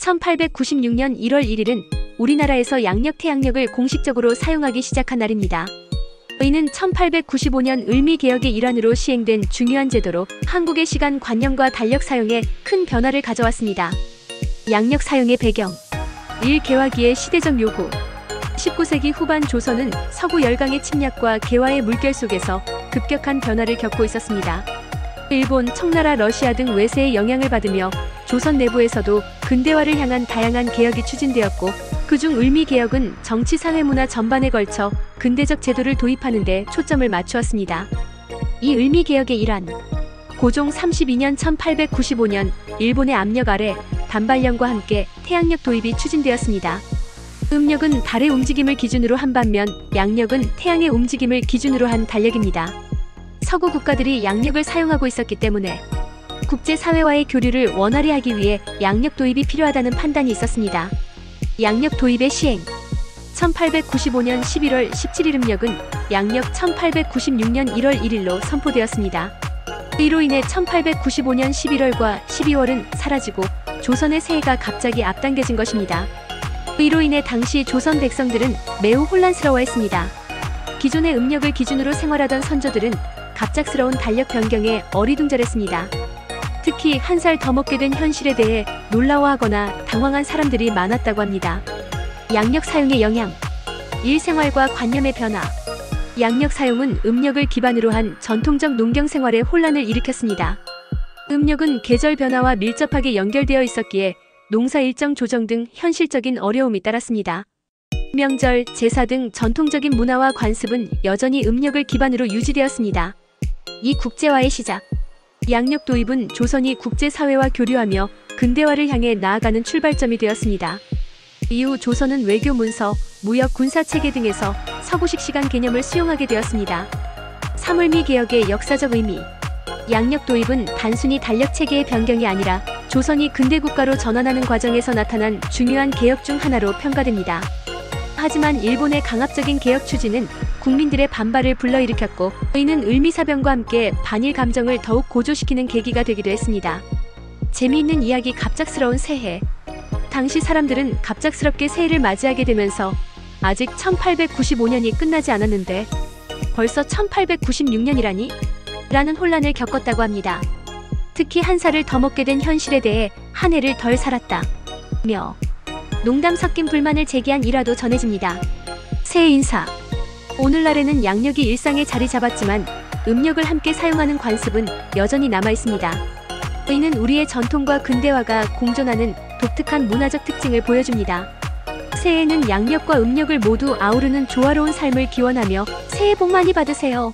1896년 1월 1일은 우리나라에서 양력 태양력을 공식적으로 사용하기 시작한 날입니다. 이는 1895년 을미개혁의 일환으로 시행된 중요한 제도로 한국의 시간 관념과 달력 사용에 큰 변화를 가져왔습니다. 양력 사용의 배경 1. 개화기의 시대적 요구 19세기 후반 조선은 서구 열강의 침략과 개화의 물결 속에서 급격한 변화를 겪고 있었습니다. 일본, 청나라, 러시아 등 외세의 영향을 받으며 조선 내부에서도 근대화를 향한 다양한 개혁이 추진되었고, 그중 을미개혁은 정치, 사회, 문화 전반에 걸쳐 근대적 제도를 도입하는 데 초점을 맞추었습니다. 이 을미개혁의 일환 고종 32년 1895년 일본의 압력 아래 단발령과 함께 태양력 도입이 추진되었습니다. 음력은 달의 움직임을 기준으로 한 반면 양력은 태양의 움직임을 기준으로 한 달력입니다. 서구 국가들이 양력을 사용하고 있었기 때문에 국제사회와의 교류를 원활히 하기 위해 양력 도입이 필요하다는 판단이 있었습니다. 양력 도입의 시행 1895년 11월 17일 음력은 양력 1896년 1월 1일로 선포되었습니다. 이로 인해 1895년 11월과 12월은 사라지고 조선의 새해가 갑자기 앞당겨진 것입니다. 이로 인해 당시 조선 백성들은 매우 혼란스러워했습니다. 기존의 음력을 기준으로 생활하던 선조들은 갑작스러운 달력 변경에 어리둥절했습니다. 특히 한 살 더 먹게 된 현실에 대해 놀라워하거나 당황한 사람들이 많았다고 합니다. 양력 사용의 영향 일생활과 관념의 변화 양력 사용은 음력을 기반으로 한 전통적 농경 생활에 혼란을 일으켰습니다. 음력은 계절 변화와 밀접하게 연결되어 있었기에 농사 일정 조정 등 현실적인 어려움이 따랐습니다. 명절, 제사 등 전통적인 문화와 관습은 여전히 음력을 기반으로 유지되었습니다. 이 국제화의 시작 양력 도입은 조선이 국제사회와 교류하며 근대화를 향해 나아가는 출발점이 되었습니다. 이후 조선은 외교 문서, 무역 군사체계 등에서 서구식 시간 개념을 수용하게 되었습니다. 3을미 개혁의 역사적 의미 양력 도입은 단순히 달력 체계의 변경이 아니라 조선이 근대국가로 전환하는 과정에서 나타난 중요한 개혁 중 하나로 평가됩니다. 하지만 일본의 강압적인 개혁 추진은 국민들의 반발을 불러일으켰고, 이는 을미사변과 함께 반일 감정을 더욱 고조시키는 계기가 되기도 했습니다. 재미있는 이야기 갑작스러운 새해 당시 사람들은 갑작스럽게 새해를 맞이하게 되면서 아직 1895년이 끝나지 않았는데 벌써 1896년이라니? 라는 혼란을 겪었다고 합니다. 특히 한 살을 더 먹게 된 현실에 대해 한 해를 덜 살았다 며 농담 섞인 불만을 제기한 일화도 전해집니다. 새해 인사 오늘날에는 양력이 일상에 자리 잡았지만 음력을 함께 사용하는 관습은 여전히 남아있습니다. 이는 우리의 전통과 근대화가 공존하는 독특한 문화적 특징을 보여줍니다. 새해에는 양력과 음력을 모두 아우르는 조화로운 삶을 기원하며 새해 복 많이 받으세요.